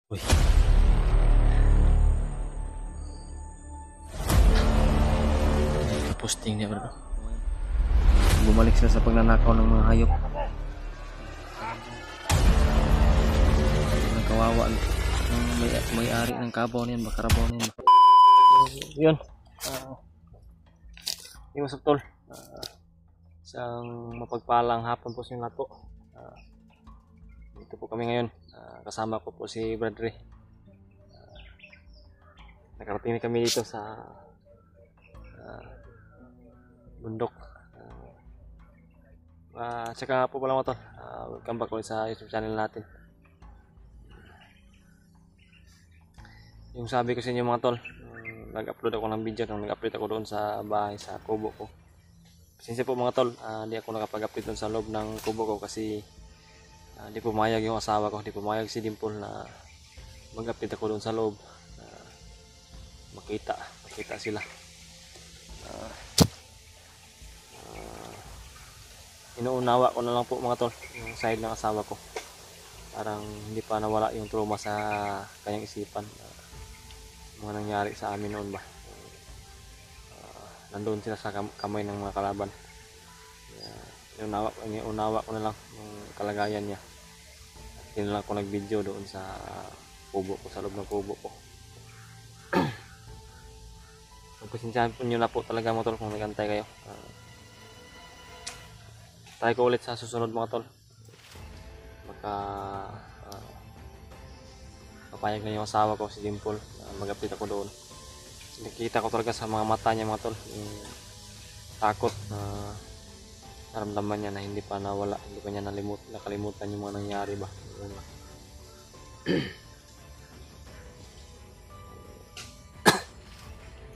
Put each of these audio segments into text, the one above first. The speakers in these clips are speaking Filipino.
Uy, posting niya bro. Bumalik sila sa pagnanakaw ng mga hayop. Ang kawawa ng may-ari ng kabaw niyan, bakarabaw niyan. Yun. Yung masap tol. Isang mapagpalang hapon po sa inyo lahat po. Dito po kami ngayon. Kasama ko po si Bradre. Nakarating na kami dito sa bundok. Tsaka po pala mga tol, welcome back ulit sa YouTube channel natin. Yung sabi ko sa inyo mga tol, nag-upload ako ng video nung nag-upload ako doon sa bahay, sa kubo ko. Pasensya po mga tol, hindi ako nakapag-upload doon sa loob ng kubo ko kasi di pumayag yung asawa ko, di pumayag si Dimple na mag-upload ako doon sa loob. Makita sila. Inuunawa ko na lang po mga tol yung side ng asawa ko. Parang hindi pa nawala yung trauma sa kanyang isipan. Mga nangyari sa amin noon ba. Nandoon sila sa kamay ng mga kalaban. Inuunawa ko na lang yung kalagayan niya. At yun lang ako nag-video doon sa kubo ko, sa loob ng kubo ko. Pagpasensyahan po nyo na po talaga mga tol kung nagantay kayo. Try ko ulit sa susunod mga tol. Baka papayag na yung asawa ko si Dimple, mag-update ako doon. Nakikita ko talaga sa mga mata niya mga tol yung takot na naramdaman niya na hindi pa nawala, hindi pa niya nakalimutan yung mga nangyari ba.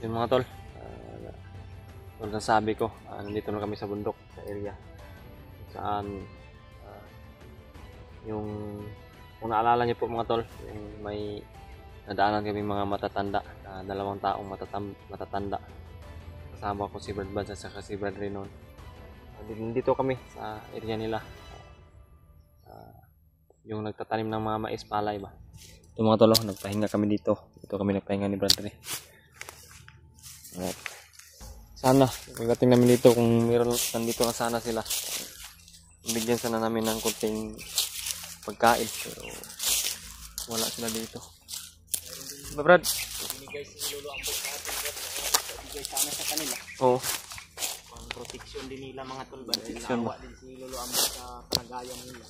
Yung mga tol, tulad ng sabi ko, nandito na kami sa bundok, sa area saan yung kung naalala niyo po mga tol, yung may nadaanan kami mga matatanda, dalawang taong matatanda. Kasama ko si Brad Bansa at si Brad Renon. Dito kami sa area nila, yung nagtatanim ng mga mais palay ba. Ito mga tol, nagpahinga kami dito. Dito kami nagpahinga ni Brad Re. Sana pagdating namin dito, kung meron nandito na sana sila, bigyan sana namin ng konting pagkain, pero wala sila dito. Ba Brad? Binigay si Lolo Ambot sa atin, ibigay sana sa kanila. Oo. Ang protection din nila mga tol, naawa din si Lolo Ambot sa kalagayan nila.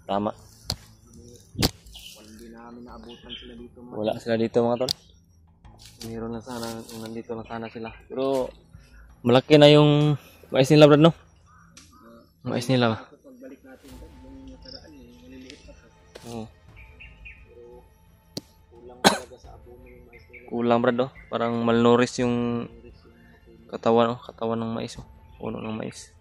Tama. Hindi namin naabutan sila dito. Wala sila dito mga tol. Meron na sana, nandito na sana sila. Pero malaki na yung mais nila Brad, no? Mais nila ba? Pagbalik natin yung nakaraan, maliliit pa. Oo. Pero kulang talaga sa abono yung mais nila. Kulang Brad, oh. Parang malnourished yung katawan, oh. Katawan ng mais, oh. Puno ng mais.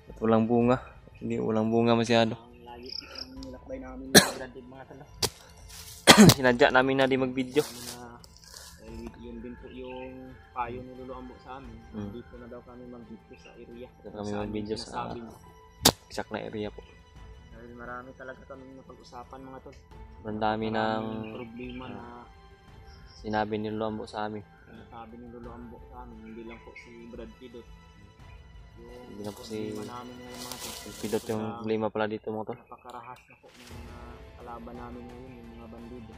At walang bunga. Hindi walang bunga masyado. Ang layo yung nilakbay namin yung branded mga tala. Sinadya namin na di mag-video. Yun din po yung payo ni Lolo Ambot sa amin. Dito na daw kami mag-video sa area. Dito kami mag-video sa exact na area po. Dahil marami talaga kaming napag-usapan mga tol. Ang dami ng problema na sinabi ni Lolo Ambot sa amin. Sabi ni Lolo Ambot sa amin, hindi lang po si Brad Pidot. Hindi lang po si namin ngayon mga tol. Pidot yung problema pala dito mga tol. Napakarahas na po ng kalaban namin ngayon, yung mga bandido.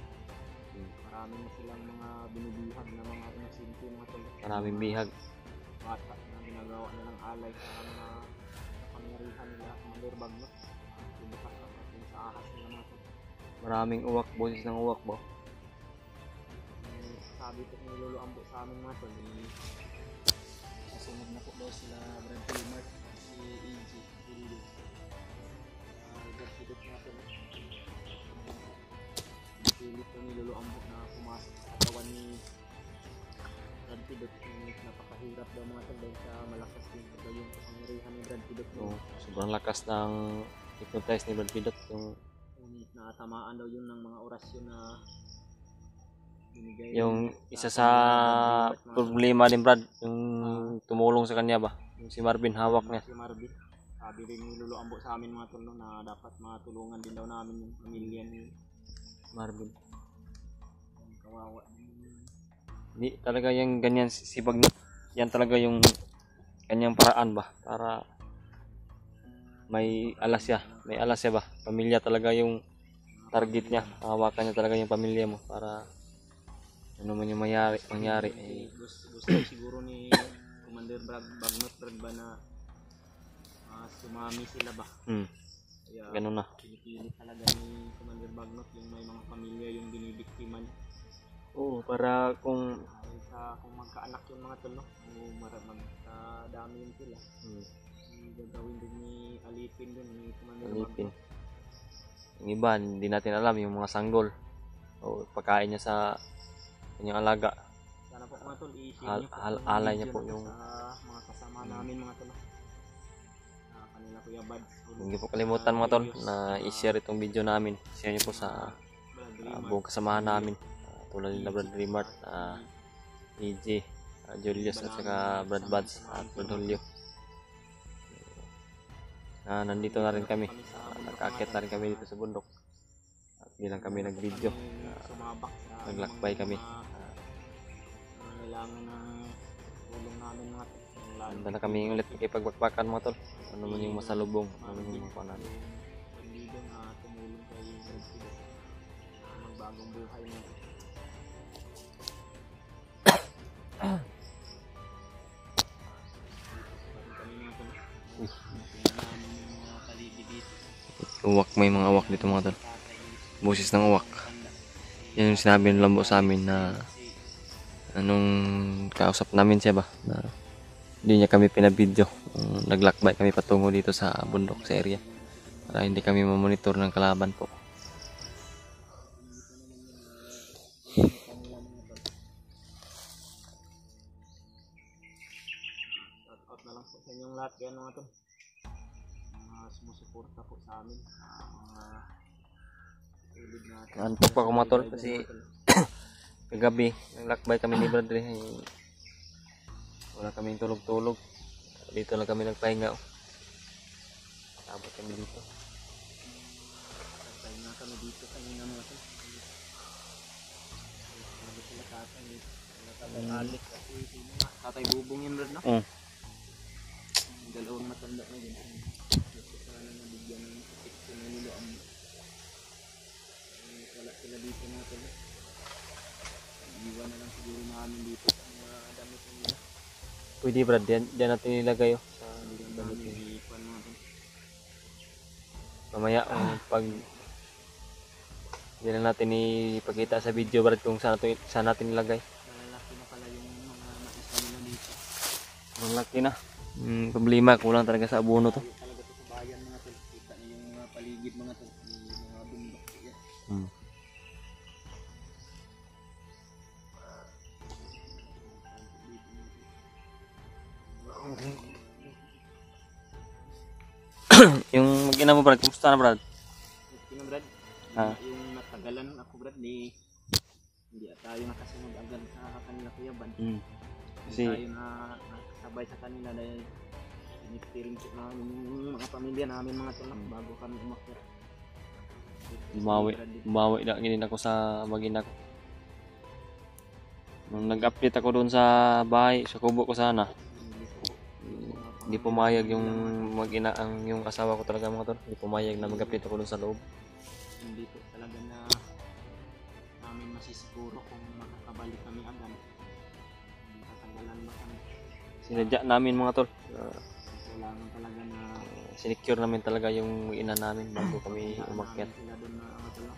Marami na silang mga binibihag na mga inosente mga tol. Maraming bihag. Bata na ginagawa nilang alay sa mga kapangyarihan nila, mga lirbag no. Pinukat na yung sa ahas nila mga tol. Maraming uwak, boses ng uwak ba? Sabi po ni Lolo Ambot sa amin mga tol, kasunod na po daw sila Brad Pilmart, si EG, Pildo. Brad Pildo nga po. Pilit po ni Lolo Ambot na pumasok sa katawan ni Brad Pildo. Napakahirap daw mga tol dahil sa malakas din daw yung kapangyarihan ni Brad Pildo. Sobrang lakas ng hypnotize ni Brad Pildo. Ngunit natamaan daw yun ng mga orasyon na binigay. Yung isa sa problema din Brad, yung tumulong sa kanya ba? Yung si Marvin, hawak niya. Si Marvin, sabi rin ni Lolo Ambot sa amin mga tol na dapat matulungan din daw namin yung pamilya ni Marvin. Ang kawawa. Di talaga yung ganyan sipag na. Yan talaga yung kanyang paraan ba para may alas siya. May alas siya ba. Pamilya talaga yung target niya. Hawakan niya talaga yung pamilya mo para ano man yung mangyari eh. Gusto siguro ni Commander Bagnot Brad ba na sumami sila ba? Kaya Ganun na. pinipilit talaga ni Commander Bagnot yung may mga pamilya yung binibiktima niya. Oo, para kung Dahil sa kung magkaanak yung mga tol, no? O magkadami yun sila. Yung gagawin din ni Alipin din ni Commander alipin. Bagnot. Yung iba, hindi natin alam yung mga sanggol. O pagkain niya sa kanyang alaga. Sana po mga tol, i-share niyo po yung Alay video niya po na to yung sa mga kasama namin mga tol. Kanila Kuya Bad. hindi po kalimutan mga tol na i-share itong video namin. Share niyo po sa buong kasamahan namin. Tulad nila Brad Rimart, EJ, Julius at saka Brad Buds at Brad Julio. Nandito na rin kami. Nakakit na rin kami dito sa bundok. At hindi lang kami nag-video. Naglakbay kami. Kailangan ng tulong namin mga tol. Handa na kami ulit ipagbakbakan mga tol. Ano man yung masalubong, ano man yung makunan. Pagdito na tumulong kay Brad Pido. Magbagong buhay mo. Uwak, may mga uwak dito mga tol. Busis ng uwak. Yan yung sinabi ng lambo sa amin na anong kausap namin siya ba na hindi niya kami pinabidyo. Naglakbay kami patungo dito sa bundok sa area para hindi kami mamonitor ng kalaban po. Shoutout na lang po sa inyong lahat kaya mga tol. Mga sumusuporta po sa amin. Mga tulid natin. Antok pa ako mga tol kasi kagabi naglakbay kami ni Bradley. Wala kaming tulog-tulog. Dito lang kami nagpahinga. Abot kami dito. Nagpahinga kami dito kanina mga tol. Sabi sila tatay. Tatay Alex kasi sino nga. Tatay Bubong yun Brad no? Dalawang matanda na yun. Gusto sana nabigyan ng protection na nila. Wala sila dito mga tol. Iwan na lang siguro namin dito sa mga damit nila. Pwede Brad, diyan natin nilagay sa Damit iwan mga tol. mamaya pag hindi na natin ipakita sa video Brad kung saan natin nilagay. Lalaki na pala yung mga mais nila dito. Malaki na. Problema, kulang talaga sa abono to. Talaga to sa bayan mga tol. Kita niyo yung mga paligid mga tol. Yung mga bundok. Yan. Yung mag-ina mo Brad, kumusta na Brad? Yung Brad, yung natagalan ako Brad, hindi tayo nakasunod agad sa kanila Kuya Ban. Kasi Tayo na nakasabay sa kanila dahil inipiring po namin yung mga pamilya namin mga tol bago kami umakyat. bumawi na ginin ako sa mag-ina ko. Nung nag-update ako doon sa bahay, sa kubo ko sana, hindi pumayag yung mag-ina ang yung asawa ko talaga mga tol. Hindi pumayag na mag-update ako doon sa loob. Hindi po talaga na namin masisiguro kung makakabalik kami agad. Hindi tatanggalan ba kami. Sinadya namin mga tol. Kailangan talaga na Sinecure namin talaga yung ina namin bago kami umakyat. sila doon na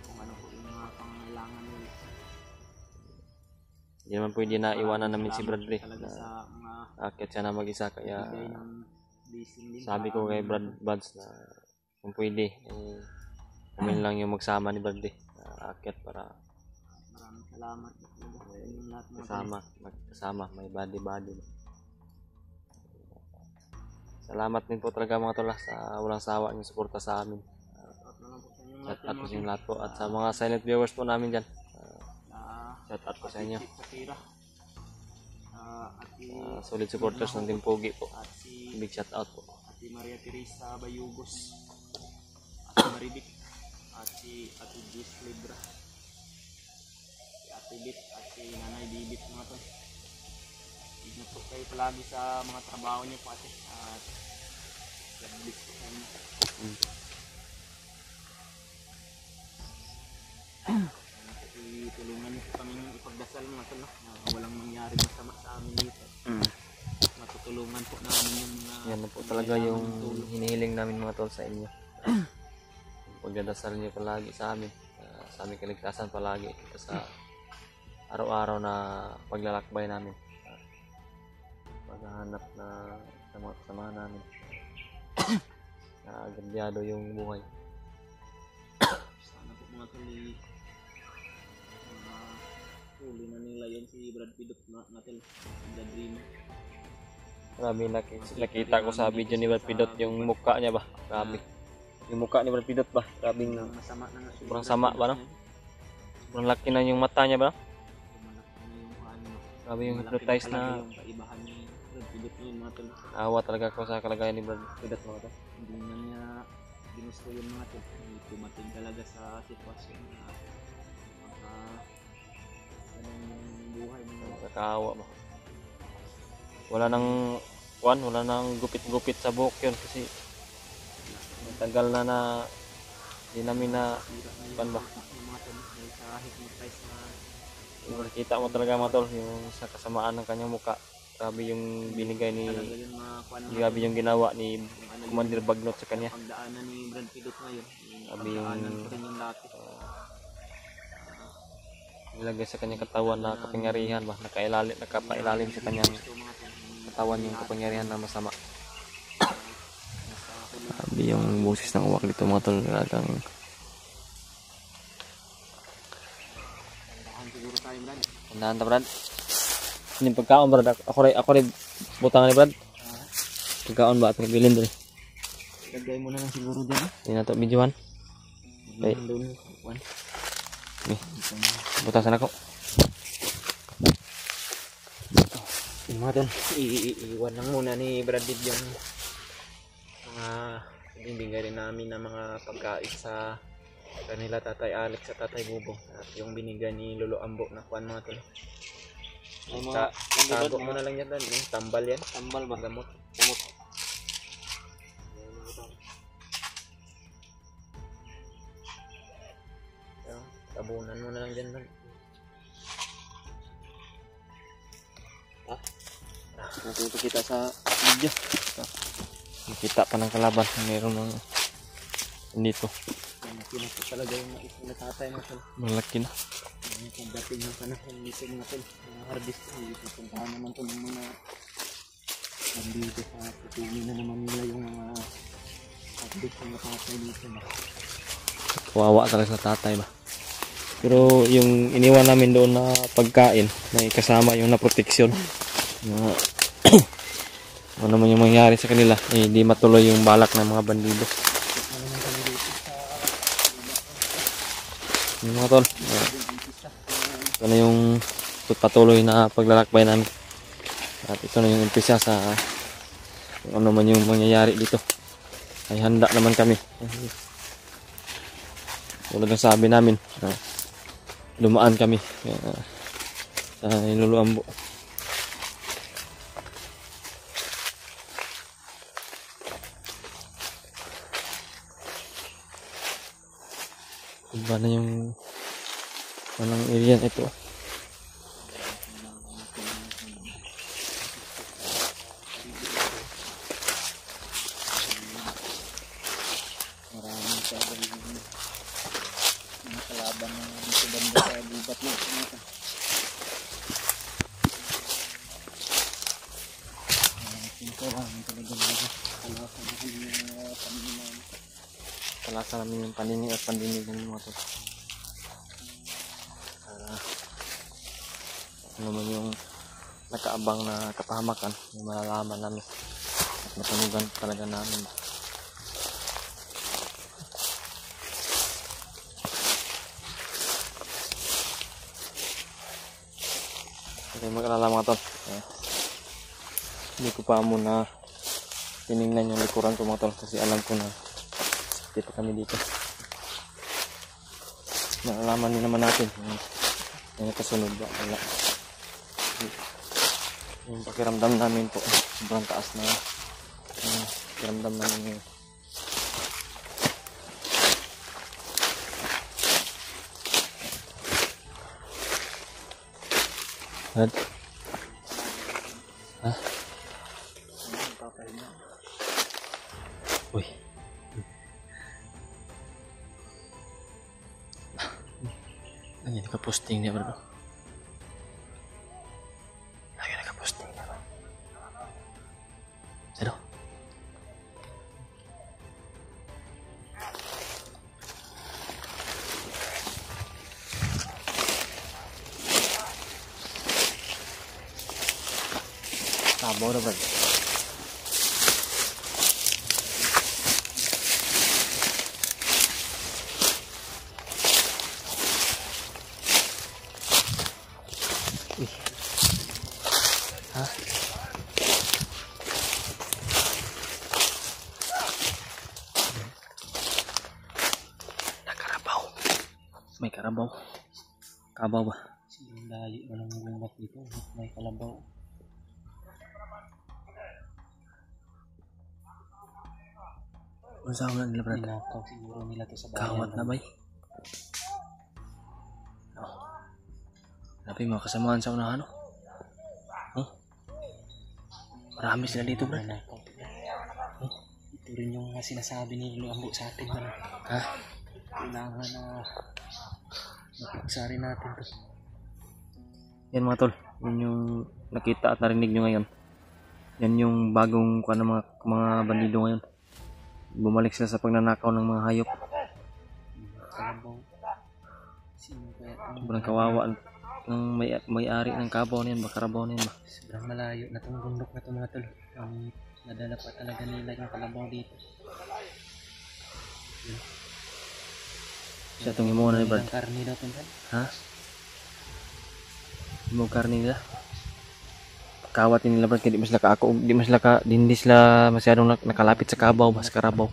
kung ano po yung mga pangangailangan nila. Hindi naman pwede na iwanan namin si Bradley Talaga na sa mga akyat siya na mag-isa kaya bigay ng blessing din. sabi ko kay Brad Buds na kung pwede kami lang yung magsama ni Bradley na akyat para Maraming salamat sa inyong lahat mga magkasama, may body. Salamat din po talaga mga tol sa walang sawa yung suporta sa amin. Shout out po sa inyong lahat po at sa mga silent viewers po namin dyan. Shout out po sa inyo. Solid supporters ng Team Pogi po. Big shout out po. Si Maria Teresa Bayugos, at si Maribik, at si Ate Jess Libra. Bibit at si Nanay Bibit mga tol. Ingat po kayo palagi sa mga trabaho niyo po ate. At God bless po sa inyo. Sana po itulungan niyo po kami ipagdasal mga tol, no? Na walang mangyari masama sa amin dito. Matutulungan po namin yung mga Yan na po talaga yung hinihiling namin mga tol sa inyo. Pagdadasal niyo palagi sa amin, sa aming kaligtasan palagi ito sa araw-araw na paglalakbay namin, paghahanap na sa mga kasamahan namin na gabyado yung buhay. sana po mga tol huli na nila yun si Brad Pidot natin, The Dreamer. Grabe, nakita ko sa video ni Brad Pidot yung mukha niya ba, grabe. Yung mukha ni Brad Pidot ba, grabing Masama na nga. sobrang sama ba, no? Sobrang laki na yung mata niya ba, no? Malaki na yung ano. Grabe yung Malaki hypnotize talaga na. yung kaibahan ni Brad Pidot ngayon mga tol. Awa talaga ko sa kalagayan ni Brad Pidot mga tol. Hindi na niya ginusto yung mga tol. Tumating talaga sa sitwasyon na ganun yung buhay mo. Nakakaawa ba. Wala nang gupit-gupit sa buhok yun kasi matagal na di namin na pan ba. Yung mga tol dahil sa hypnotize na Kita mo talaga mga tol yung sa kasamaan ng kanyang mukha. Grabe yung binigay ni, talaga yung mga kuwan mga grabe yung ginawa ni yung ano Commander Bagnot sa kanya. pagdaanan ni Brad Pidot ngayon. Sabi yung- Pagdaanan ko rin yung dati. Nilagay sa kanyang katawan na kapangyarihan ba, nakapailalim sa kanyang Gusto mga tol. katawan yung kapangyarihan na masama. Sabi yung boses ng uwak dito mga tol, talagang Tandahan siguro tayo Brad. tandaan ta Brad. Yung pagkaon Brad, ako rin butang ni Brad. Pagkaon ba atong bilin diri. Lagay mo na lang siguro dyan. Di na to videohan. Okay. Doon. Kuwan. Okay. Butasan ako. Yung mga tol, iiwan lang muna ni Brad Pitt yung mga binibigay rin namin na mga pagkain sa kanila Tatay Alex sa Tatay Bubong at yung binigay ni Lolo Ambo na kuwan mga tol. Tago mo na lang yan doon, yung tambal yan, Tambal ba? gamot. Kumot. Tabunan mo na lang dyan doon. Natin kita sa video. Nakita pa ng kalaban. Meron ng dito. Yan po talaga yung nais na tatay mga tol. Malaki na. Pagdating ng panahon dito mga tol, mga harvest dito, puntahan naman ito ng mga nandito sa putuli na naman nila yung mga harvest ng tatay dito na. Kawawa talaga sa tatay ba. Pero yung iniwan namin doon na pagkain, may kasama yung na proteksyon. Ano naman yung mangyari sa kanila, hindi matuloy yung balak ng mga bandido. Yung mga tol, ito na yung patuloy na paglalakbay namin. At ito na yung umpisa sa kung ano man yung mangyayari dito. Ay handa naman kami. Tulad ng sabi namin, dumaan kami sa Lolo Ambo. Iba na yung walang area ito. Maraming sabi mga kalaban na dito banda sa gubat mo. Ito lang talaga talaga. Kalasa namin yung paninig at pandinig ng mga to. Ano man yung nakaabang na kapahamakan, yung malalaman namin at matunugan talaga namin. Okay, mag-alala mga tol. Hindi ko pa muna tinignan yung likuran ko mga tol kasi alam ko na dito kami dito. Nalaman din naman natin May nakasunod ba? Wala. Yung pakiramdam namin po, sobrang taas na pakiramdam namin ngayon. Brad? Ha? Uy. Ano yan, nakaposting niya bro? Ayun, nakaposting niya bro. Sino? Tabaw na bro. Ha? Nakarabaw. May karabaw. Kabaw ba? Silang layo na lang lumbat dito. May kalabaw. Ano sa mga nila brad? Ninakaw siguro nila to sa bayan. Kawat na bay. Tapi mga kasamaan sa unahan, no? Huh? Marami sila dito, bro. Ninakaw. Ito rin yung sinasabi ni Luambo sa atin man. Ha? Kailangan na mapagsari natin to. Yan mga tol. Yan yung nakita at narinig nyo ngayon. Yan yung bagong kuha ng mga bandido ngayon. Bumalik sila sa pagnanakaw ng mga hayop. Kalabaw. Sino kaya itong Sobrang kawawa ng may-ari ng kabaw na yan. Karabaw na yan ba? sobrang malayo na itong bundok na itong mga tol. Ang nadala pa talaga nila yung kalabaw dito. Siya itong imo na ni Brad. Ilang karni daw ito. Ha? Imo karni nila. Kawat nila Brad. Di mo sila masyadong nakalapit sa kabaw ba? Sa karabaw.